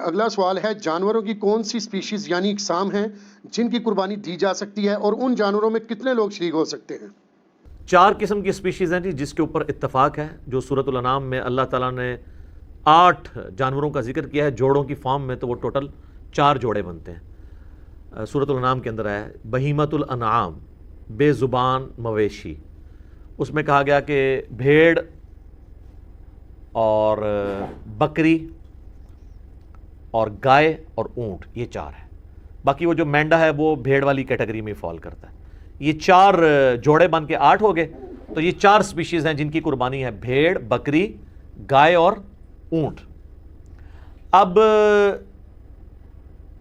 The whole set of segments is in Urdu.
اگلا سوال ہے، جانوروں کی کون سی سپیشیز یعنی اقسام ہیں جن کی قربانی دی جا سکتی ہے اور ان جانوروں میں کتنے لوگ شریک ہو سکتے ہیں؟ 4 قسم کی سپیشیز ہیں جی، جس کے اوپر اتفاق ہے، جو سورۃ الانعام میں اللہ تعالیٰ نے 8 جانوروں کا ذکر کیا ہے جوڑوں کی فارم میں، تو وہ ٹوٹل 4 جوڑے بنتے ہیں۔ سورۃ الانعام کے اندر ہے بہیمۃ الانعام، بے زبان مویشی، اس میں کہا گیا کہ بھیڑ اور بکری اور گائے اور اونٹ، یہ 4 ہے۔ باقی وہ جو مینڈا ہے وہ بھیڑ والی کیٹیگری میں فال کرتا ہے۔ یہ 4 جوڑے بن کے 8 ہو گئے، تو یہ 4 سپیشیز ہیں جن کی قربانی ہے، بھیڑ، بکری، گائے اور اونٹ۔ اب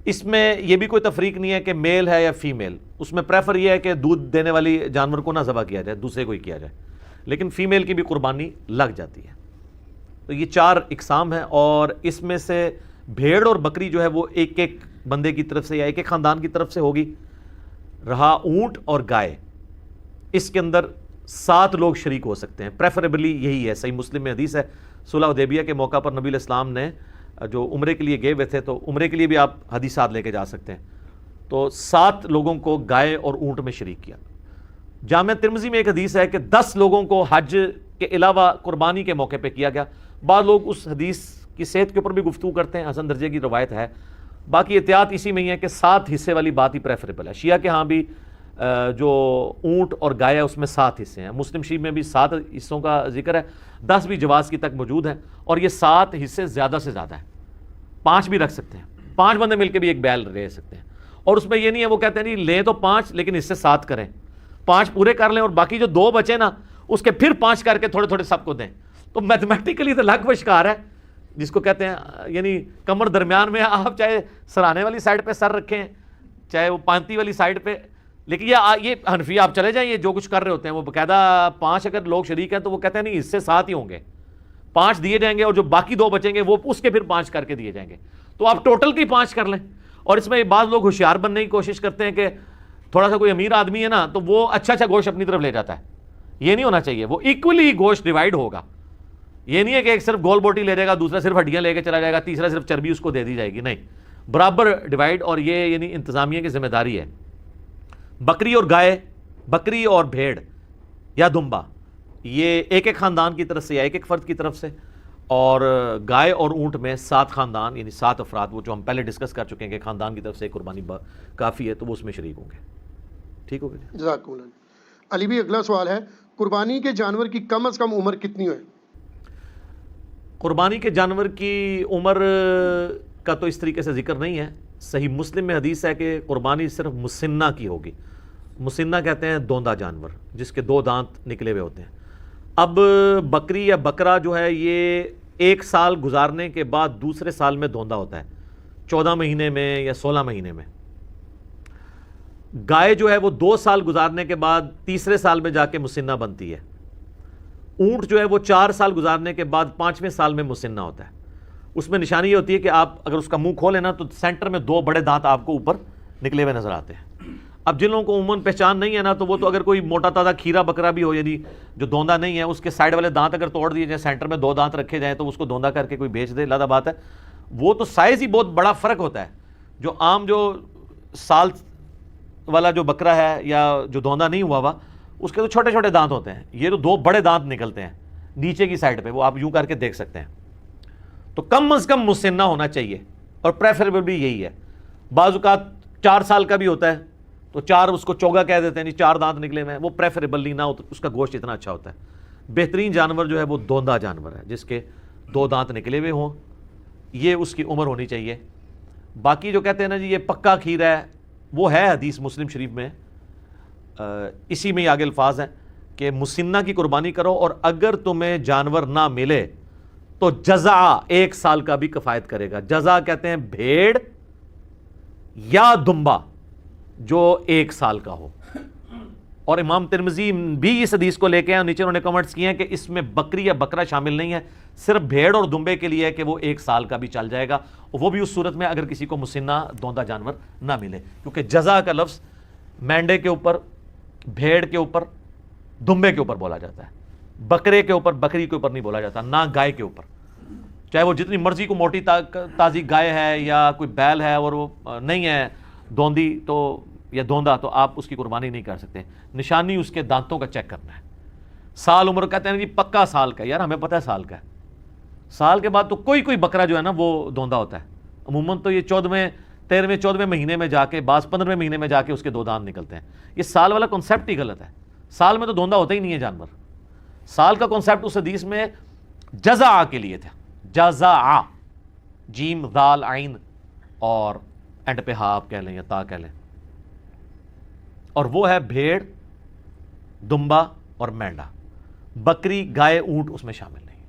اس میں یہ بھی کوئی تفریق نہیں ہے کہ میل ہے یا فیمیل، اس میں پریفر یہ ہے کہ دودھ دینے والی جانور کو نہ ذبح کیا جائے، دوسرے کو ہی کیا جائے، لیکن فیمیل کی بھی قربانی لگ جاتی ہے۔ تو یہ 4 اقسام ہیں، اور اس میں سے بھیڑ اور بکری جو ہے وہ ایک ایک بندے کی طرف سے یا ایک ایک خاندان کی طرف سے ہوگی۔ رہا اونٹ اور گائے، اس کے اندر 7 لوگ شریک ہو سکتے ہیں، پریفریبلی یہی ہے۔ صحیح مسلم میں حدیث ہے، صلح حدیبیہ کے موقع پر نبی علیہ السلام نے جو عمرے کے لیے گئے ہوئے تھے، تو عمرے کے لیے بھی آپ حدیثات لے کے جا سکتے ہیں، تو 7 لوگوں کو گائے اور اونٹ میں شریک کیا۔ جامع ترمذی میں ایک حدیث ہے کہ 10 لوگوں کو حج کے علاوہ قربانی کے موقع پہ کیا گیا۔ بعض لوگ اس حدیث کی صحت کے اوپر بھی گفتگو کرتے ہیں، حسن درجے کی روایت ہے، باقی احتیاط اسی میں ہی ہے کہ 7 حصے والی بات ہی پریفریبل ہے۔ شیعہ کے ہاں بھی جو اونٹ اور گائے ہے اس میں 7 حصے ہیں، مسلم شریف میں بھی 7 حصوں کا ذکر ہے، 10 بھی جواز کی تک موجود ہیں، اور یہ 7 حصے زیادہ سے زیادہ ہیں، 5 بھی رکھ سکتے ہیں، 5 بندے مل کے بھی ایک بیل رہ سکتے ہیں۔ اور اس میں یہ نہیں ہے وہ کہتے ہیں نہیں لیں تو 5 لیکن اس سے 7 کریں، 5 پورے کر لیں اور باقی جو 2 بچے نا اس کے پھر 5 کر کے تھوڑے تھوڑے سب کو دیں، تو میتھمیٹیکلی تو لگ بشکار ہے، جس کو کہتے ہیں یعنی کمر درمیان میں، آپ چاہے سرانے والی سائڈ پہ سر رکھیں چاہے وہ پانتی والی سائڈ پہ، لیکن یہ حنفی آپ چلے جائیں، یہ جو کچھ کر رہے ہوتے ہیں وہ باقاعدہ 5 اگر لوگ شریک ہیں تو وہ کہتے ہیں نہیں اس سے 7 ہی ہوں گے، 5 دیے جائیں گے اور جو باقی 2 بچیں گے وہ اس کے پھر 5 کر کے دیے جائیں گے، تو آپ ٹوٹل کی 5 کر لیں۔ اور اس میں بعض لوگ ہوشیار بننے کی کوشش کرتے ہیں کہ تھوڑا سا کوئی امیر آدمی ہے نا تو وہ اچھا گوشت اپنی طرف لے جاتا ہے، یہ نہیں ہونا چاہیے، وہ ایکولی گوشت ڈیوائیڈ ہوگا، یہ نہیں ہے کہ ایک صرف گول بوٹی لے جائے گا، دوسرا صرف ہڈیاں لے کے چلا جائے گا، تیسرا صرف چربی اس کو دے دی جائے گی، نہیں، برابر ڈیوائیڈ، اور یہ یعنی انتظامیہ کی ذمہ داری ہے۔ بکری اور گائے، بکری اور بھیڑ یا دمبا، یہ ایک ایک خاندان کی طرف سے یا ایک ایک فرد کی طرف سے، اور گائے اور اونٹ میں 7 خاندان یعنی 7 افراد، وہ جو ہم پہلے ڈسکس کر چکے ہیں کہ خاندان کی طرف سے قربانی کافی ہے تو وہ اس میں شریک ہوں گے۔ ٹھیک ہو گیا؟ جزاکم اللہ۔ علی بھی اگلا سوال ہے، قربانی کے جانور کی کم از کم عمر کتنی ہے؟ قربانی کے جانور کی عمر کا تو اس طریقے سے ذکر نہیں ہے، صحیح مسلم میں حدیث ہے کہ قربانی صرف مسنہ کی ہوگی۔ مسنہ کہتے ہیں دوندا جانور جس کے 2 دانت نکلے ہوئے ہوتے ہیں۔ اب بکری یا بکرا جو ہے یہ 1 سال گزارنے کے بعد دوسرے سال میں دوندا ہوتا ہے، 14 مہینے میں یا 16 مہینے میں۔ گائے جو ہے وہ 2 سال گزارنے کے بعد تیسرے سال میں جا کے مسنہ بنتی ہے۔ اونٹ جو ہے وہ 4 سال گزارنے کے بعد 5ویں سال میں مسنہ ہوتا ہے۔ اس میں نشانی یہ ہوتی ہے کہ آپ اگر اس کا منہ کھولیں نا تو سینٹر میں 2 بڑے دانت آپ کو اوپر نکلے ہوئے نظر آتے ہیں۔ اب جن لوگوں کو عموماً پہچان نہیں ہے نا تو وہ تو اگر کوئی موٹا تازہ کھیرا بکرا بھی ہو یعنی جو دوندا نہیں ہے، اس کے سائڈ والے دانت اگر توڑ دیے جائیں، سینٹر میں 2 دانت رکھے جائیں تو اس کو دوندا کر کے کوئی بیچ دے، لادہ بات ہے۔ وہ تو سائز ہی بہت بڑا فرق ہوتا ہے، جو عام جو سال والا جو بکرا ہے یا جو دوندا نہیں ہوا اس کے تو چھوٹے چھوٹے دانت ہوتے ہیں، یہ تو 2 بڑے دانت نکلتے ہیں نیچے کی سائڈ پہ، وہ آپ یوں کر کے دیکھ سکتے ہیں۔ تو کم از کم مسنہ ہونا چاہیے، اور پریفریبل بھی یہی ہے۔ بعض اوقات 4 سال کا بھی ہوتا ہے تو 4 اس کو چوگا کہہ دیتے ہیں، 4 دانت نکلے ہوئے ہیں، وہ پریفریبل نہ ہو، اس کا گوشت اتنا اچھا ہوتا ہے۔ بہترین جانور جو ہے وہ دوندا جانور ہے جس کے 2 دانت نکلے ہوئے ہوں، یہ اس کی عمر ہونی چاہیے۔ باقی جو کہتے ہیں نا جی یہ پکا کھیر ہے، وہ ہے حدیث مسلم شریف میں، اسی میں آگے الفاظ ہیں کہ مسنہ کی قربانی کرو، اور اگر تمہیں جانور نہ ملے تو جزع 1 سال کا بھی کفایت کرے گا۔ جزع کہتے ہیں بھیڑ یا دمبا جو 1 سال کا ہو، اور امام ترمذی بھی اس حدیث کو لے کے ہیں، نیچے انہوں نے کمنٹس کیے ہیں کہ اس میں بکری یا بکرا شامل نہیں ہے، صرف بھیڑ اور دمبے کے لیے ہے کہ وہ 1 سال کا بھی چل جائے گا، اور وہ بھی اس صورت میں اگر کسی کو مسنہ دوندا جانور نہ ملے، کیونکہ جزع کا لفظ مینڈے کے اوپر، بھیڑ کے اوپر، دمبے کے اوپر بولا جاتا ہے، بکرے کے اوپر، بکری کے اوپر نہیں بولا جاتا، نہ گائے کے اوپر۔ چاہے وہ جتنی مرضی کو موٹی تازی گائے ہے یا کوئی بیل ہے اور وہ نہیں ہے دوندی تو یا دوندا تو آپ اس کی قربانی نہیں کر سکتے. نشانی اس کے دانتوں کا چیک کرنا ہے. سال عمر کہتے ہیں جی پکا سال کا, یار ہمیں پتہ ہے سال کا ہے. سال کے بعد تو کوئی بکرا جو ہے نا وہ دوندا ہوتا ہے. عموماً تو یہ 14ویں 13ویں 14ویں مہینے میں جا کے, بعض 15ویں مہینے میں جا کے اس کے 2 دانت نکلتے ہیں. یہ سال والا کنسیپٹ ہی غلط ہے. سال میں تو دوندا ہوتا ہی نہیں ہے جانور. سال کا کنسیپٹ اس حدیث میں جزع کے لیے تھا. جزع, جیم ذال عین اور اینڈ پہ ہا آپ کہہ لیں یا تا کہہ لیں, اور وہ ہے بھیڑ, دمبا اور مینڈا. بکری, گائے, اونٹ اس میں شامل نہیں.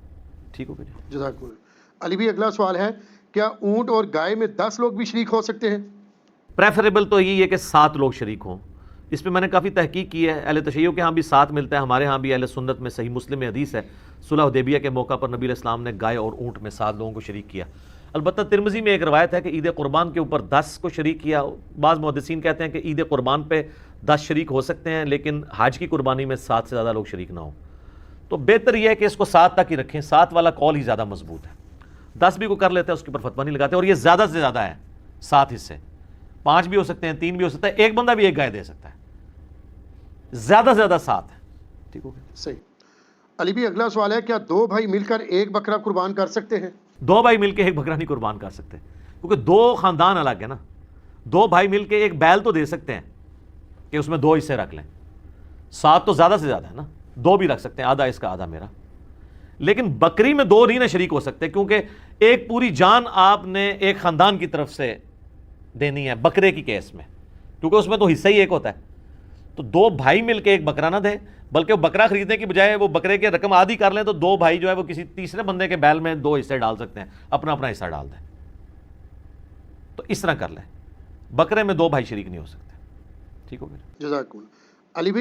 ٹھیک ہو گیا جی. جزاک اللہ. علی بھائی اگلا سوال ہے, کیا اونٹ اور گائے میں 10 لوگ بھی شریک ہو سکتے ہیں؟ پریفریبل تو یہی ہے کہ 7 لوگ شریک ہوں. اس پہ میں نے کافی تحقیق کی ہے. اہل تشیع کے ہاں بھی 7 ملتا ہے, ہمارے ہاں بھی اہل سنت میں صحیح مسلم میں حدیث ہے, صلح حدیبیہ کے موقع پر نبی علیہ السلام نے گائے اور اونٹ میں 7 لوگوں کو شریک کیا. البتہ ترمذی میں ایک روایت ہے کہ عید قربان کے اوپر 10 کو شریک کیا. بعض محدثین کہتے ہیں کہ عید قربان پہ 10 شریک ہو سکتے ہیں, لیکن حج کی قربانی میں 7 سے زیادہ لوگ شریک نہ ہوں. تو بہتر یہ ہے کہ اس کو 7 تک ہی رکھیں. 7 والا قول ہی زیادہ مضبوط ہے. 10 بھی کو کر لیتے ہیں اس کے اوپر فتویٰ نہیں لگاتے. اور یہ زیادہ سے زیادہ ہے 7 حصے. 5 بھی ہو سکتے ہیں, 3 بھی ہو سکتا ہے, ایک بندہ بھی ایک گائے دے سکتا ہے. زیادہ سے زیادہ 7 ہے. ٹھیک ہو گیا. صحیح. علی بھائی اگلا سوال ہے, کیا 2 بھائی مل کر ایک بکرا قربان کر سکتے ہیں؟ 2 بھائی مل کے ایک بکرا نہیں قربان کر سکتے, کیونکہ 2 خاندان الگ ہے نا. 2 بھائی مل کے ایک بیل تو دے سکتے ہیں کہ اس میں 2 حصے رکھ لیں. 7 تو زیادہ سے زیادہ ہے نا. 2 بھی رکھ سکتے ہیں, آدھا اس کا آدھا میرا. لیکن بکری میں 2 نہیں نہ شریک ہو سکتے, کیونکہ ایک پوری جان آپ نے ایک خاندان کی طرف سے دینی ہے بکرے کی کیس میں, کیونکہ اس میں تو حصہ ہی ایک ہوتا ہے. تو 2 بھائی مل کے ایک بکرا نہ دیں, بلکہ وہ بکرا خریدنے کی بجائے وہ بکرے کے رقم آدھی کر لیں, تو 2 بھائی جو ہے وہ کسی تیسرے بندے کے بیل میں 2 حصے ڈال سکتے ہیں, اپنا اپنا حصہ ڈال دیں. تو اس طرح کر لیں. بکرے میں 2 بھائی شریک نہیں ہو سکتے. ٹھیک ہو گیا. جزاک اللہ. علی بھائی